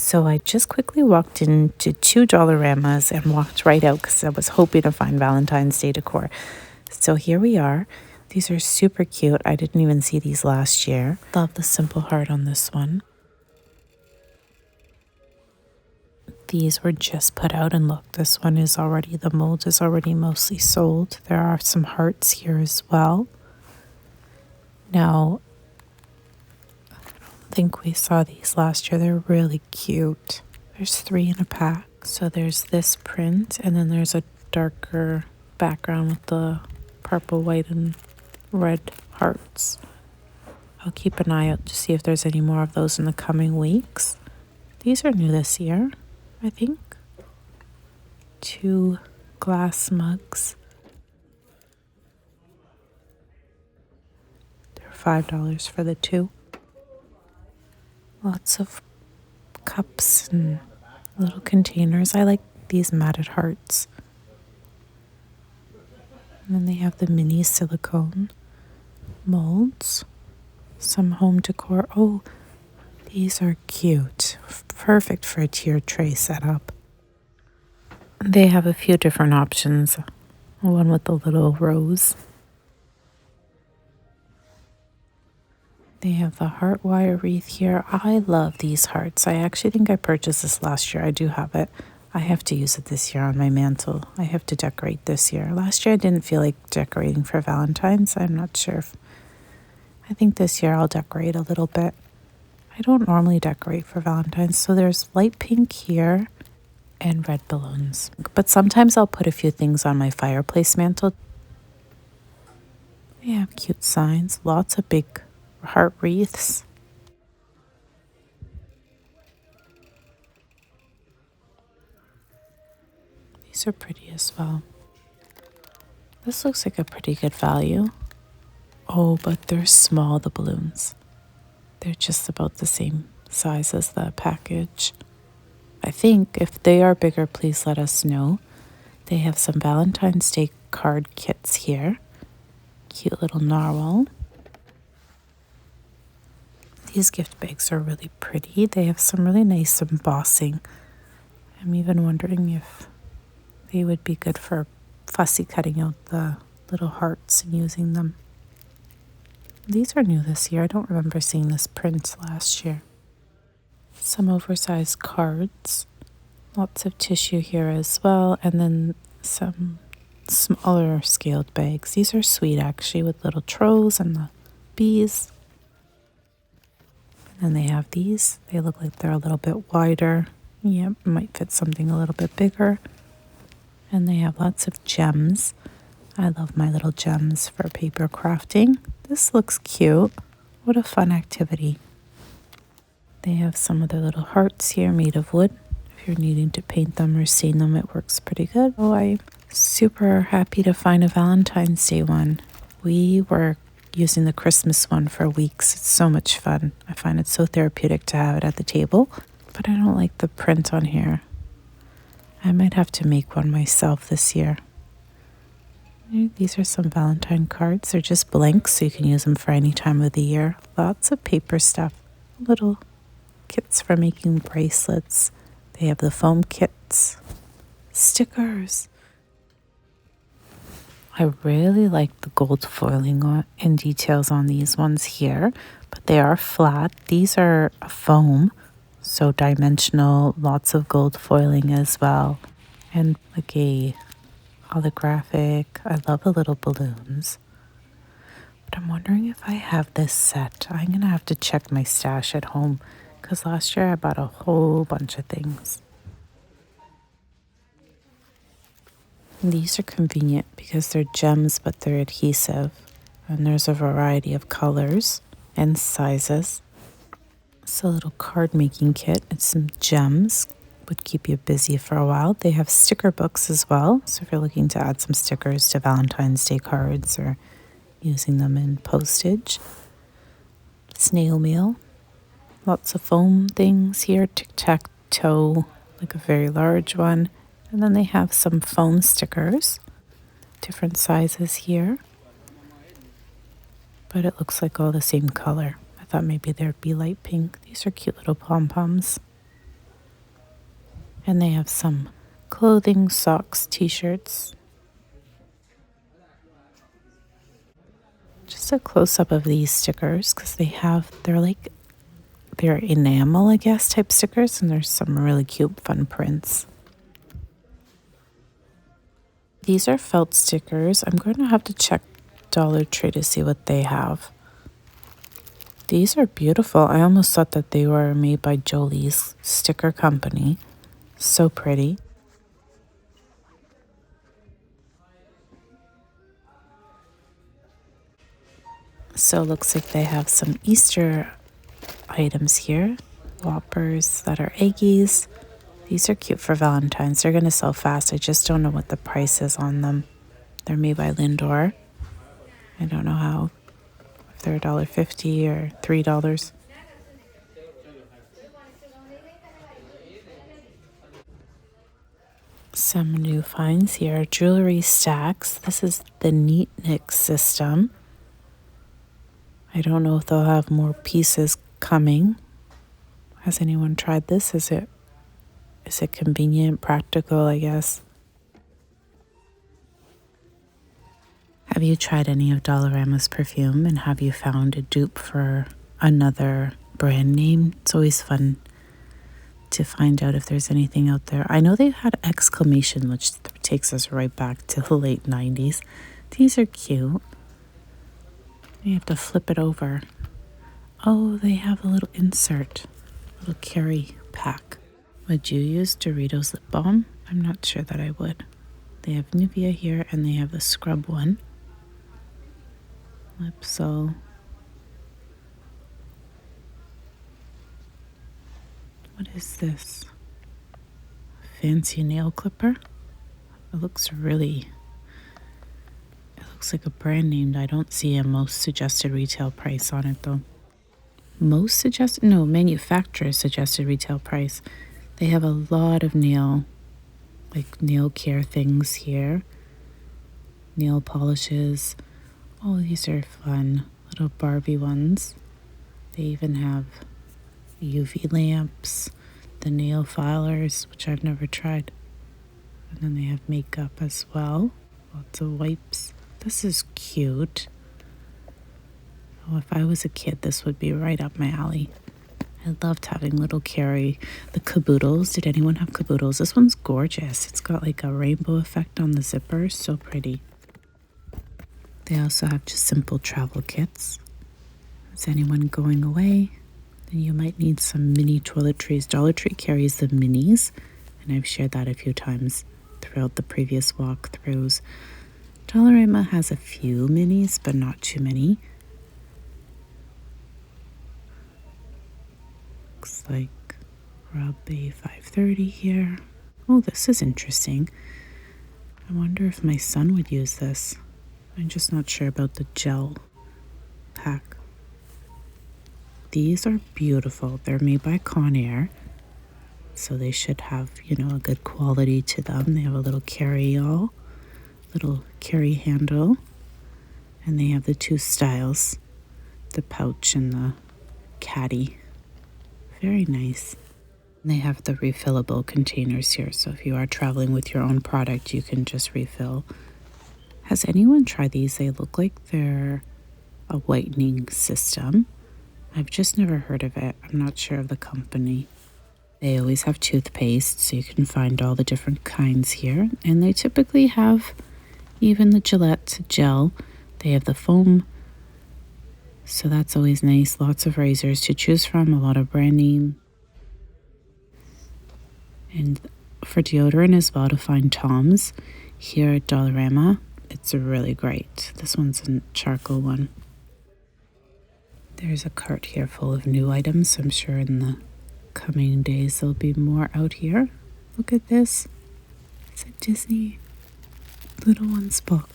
So I just quickly walked into two Dollaramas and walked right out because I was hoping to find Valentine's Day decor. So here we are. These are super cute. I didn't even see these last year. Love the simple heart on this one. These were just put out, and look, this one is already, the mold is already mostly sold. There are some hearts here as well. Now, I don't think we saw these last year. They're really cute. There's 3 in a pack. So there's this print, and then there's a darker background with the purple, white, and red hearts. I'll keep an eye out to see if there's any more of those in the coming weeks. These are new this year, I think. 2 glass mugs. They're $5 for the 2. Lots of cups and little containers. I like these matted hearts. And then they have the mini silicone molds. Some home decor. Oh, these are cute. Perfect for a tiered tray setup. They have a few different options. One with the little rose. They have the heart wire wreath here. I love these hearts. I actually think I purchased this last year. I do have it. I have to use it this year on my mantle. I have to decorate this year. Last year I didn't feel like decorating for Valentine's. I'm not sure if... I think this year I'll decorate a little bit. I don't normally decorate for Valentine's, so there's light pink here and red balloons. But sometimes I'll put a few things on my fireplace mantle. They have cute signs, lots of big heart wreaths. These are pretty as well. This looks like a pretty good value. Oh, but they're small, the balloons. They're just about the same size as the package. I think if they are bigger, please let us know. They have some Valentine's Day card kits here. Cute little narwhal. These gift bags are really pretty. They have some really nice embossing. I'm even wondering if they would be good for fussy cutting out the little hearts and using them. These are new this year. I don't remember seeing this print last year. Some oversized cards. Lots of tissue here as well. And then some smaller scaled bags. These are sweet actually, with little trolls and the bees. And then they have these. They look like they're a little bit wider. Yep, might fit something a little bit bigger. And they have lots of gems. I love my little gems for paper crafting. This looks cute. What a fun activity. They have some of their little hearts here made of wood. If you're needing to paint them or stain them, it works pretty good. Oh, I'm super happy to find a Valentine's Day one. We were using the Christmas one for weeks. It's so much fun. I find it so therapeutic to have it at the table. But I don't like the print on here. I might have to make one myself this year. These are some Valentine cards. They're just blank, so you can use them for any time of the year. Lots of paper stuff. Little kits for making bracelets. They have the foam kits. Stickers. I really like the gold foiling and details on these ones here, but they are flat. These are a foam, so dimensional, lots of gold foiling as well. And like a holographic. I love the little balloons. But I'm wondering if I have this set. I'm going to have to check my stash at home because last year I bought a whole bunch of things. And these are convenient because they're gems, but they're adhesive. And there's a variety of colors and sizes. It's a little card making kit and some gems. Would keep you busy for a while. They have sticker books as well. So if you're looking to add some stickers to Valentine's Day cards or using them in postage. Snail mail. Lots of foam things here. Tic-tac-toe, like a very large one. And then they have some foam stickers. Different sizes here. But it looks like all the same color. I thought maybe there'd be light pink. These are cute little pom-poms. And they have some clothing, socks, t-shirts. Just a close-up of these stickers because they're enamel, I guess, type stickers, and there's some really cute fun prints. These are felt stickers. I'm going to have to check Dollar Tree to see what they have. These are beautiful. I almost thought that they were made by Jolie's sticker company. So pretty. So it looks like they have some Easter items here. Whoppers that are eggies. These are cute for Valentine's. They're going to sell fast. I just don't know what the price is on them. They're made by Lindor. I don't know if they're $1.50 or $3. Some new finds here. Jewelry stacks. This is the Neat Knit system. I don't know if they'll have more pieces coming. Has anyone tried this? Is it convenient, practical, I guess? Have you tried any of Dollarama's perfume, and have you found a dupe for another brand name? It's always fun to find out if there's anything out there. I know they've had exclamation, which takes us right back to the late 90s. These are cute. You have to flip it over. Oh, they have a little insert, a little carry pack. Would you use Doritos lip balm? I'm not sure that I would. They have Nivea here, and they have the scrub one. Lipsol. What is this? Fancy nail clipper? It looks like a brand name. I don't see a most suggested retail price on it though. Manufacturer suggested retail price. They have a lot of nail care things here. Nail polishes. Oh, these are fun. Little Barbie ones. They even have UV lamps, the nail filers, which I've never tried. And then they have makeup as well. Lots of wipes. This is cute. Oh, if I was a kid, this would be right up my alley. I loved having little carry. The caboodles. Did anyone have caboodles? This one's gorgeous. It's got like a rainbow effect on the zipper. So pretty. They also have just simple travel kits. Is anyone going away? Then you might need some mini toiletries. Dollar Tree carries the minis, and I've shared that a few times throughout the previous walkthroughs. Dollarama has a few minis, but not too many. Looks like Rub A530 here. Oh, this is interesting. I wonder if my son would use this. I'm just not sure about the gel pack. These are beautiful. They're made by Conair, so they should have, a good quality to them. They have a little carry-all, little carry handle, and they have the two styles, the pouch and the caddy. Very nice. And they have the refillable containers here, so if you are traveling with your own product, you can just refill. Has anyone tried these? They look like they're a whitening system. I've just never heard of it. I'm not sure of the company. They always have toothpaste, so you can find all the different kinds here. And they typically have even the Gillette gel. They have the foam, so that's always nice. Lots of razors to choose from, a lot of brand name. And for deodorant as well, to find Tom's here at Dollarama, it's really great. This one's a charcoal one. There's a cart here full of new items, so I'm sure in the coming days there'll be more out here. Look at this. It's a Disney Little Ones book.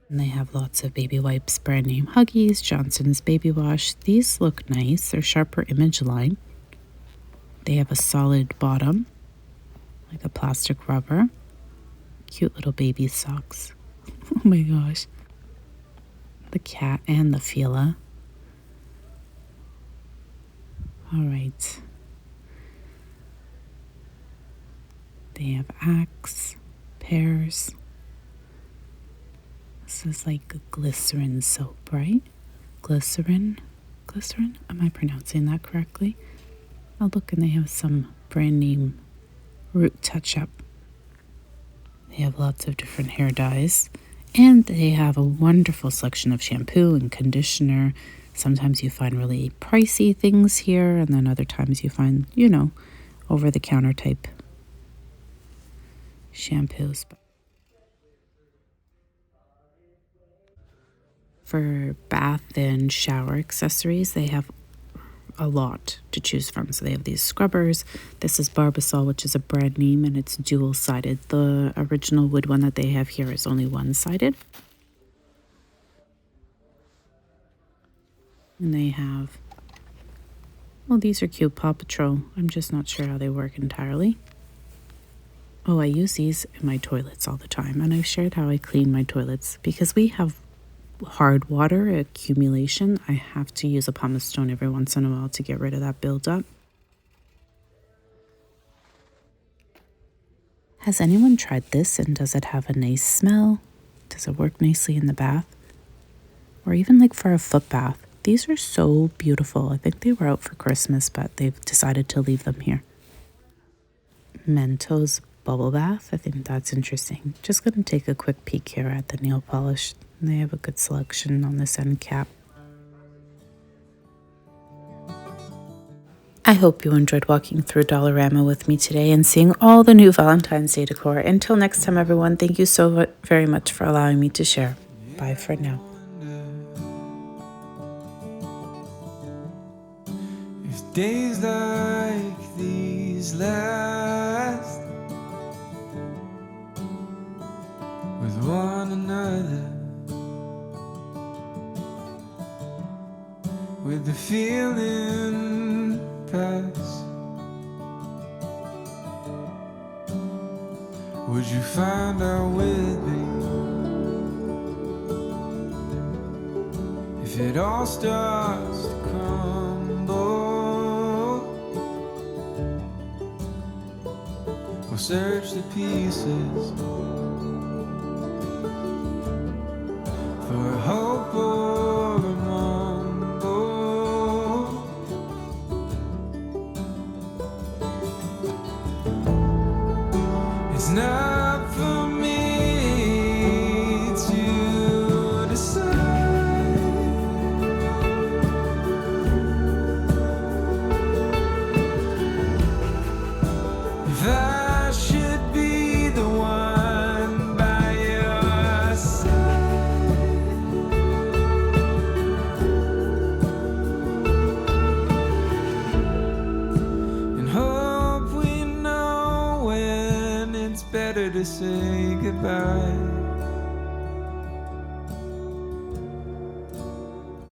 And they have lots of baby wipes, brand name Huggies, Johnson's Baby Wash. These look nice. They're sharper image line. They have a solid bottom, like a plastic rubber. Cute little baby socks. Oh my gosh. The cat and the Fila. All right. They have Axe, pears. This is like a glycerin soap, right? Glycerin? Glycerin? Am I pronouncing that correctly? Oh, look, and they have some brand name root touch-up. They have lots of different hair dyes. And they have a wonderful selection of shampoo and conditioner. Sometimes you find really pricey things here, and then other times you find, over-the-counter type shampoos. For bath and shower accessories, they have a lot to choose from. So they have these scrubbers. This is Barbasol, which is a brand name, and it's dual-sided. The original wood one that they have here is only one-sided. And they have, well, these are cute, Paw Patrol. I'm just not sure how they work entirely. Oh, I use these in my toilets all the time, and I've shared how I clean my toilets. Because we have hard water accumulation, I have to use a pumice stone every once in a while to get rid of that buildup. Has anyone tried this, and does it have a nice smell? Does it work nicely in the bath? Or even like for a foot bath. These are so beautiful. I think they were out for Christmas, but they've decided to leave them here. Mentos bubble bath. I think that's interesting. Just going to take a quick peek here at the nail polish. They have a good selection on this end cap. I hope you enjoyed walking through Dollarama with me today and seeing all the new Valentine's Day decor. Until next time, everyone, thank you so very much for allowing me to share. Bye for now. If days like these last with one another, with the feeling pass, would you find out with me if it all starts to crumble? We'll search the pieces for a hope or a mumble. It's not for me to decide if I should be the one by your side, and hope we know when it's better to say goodbye.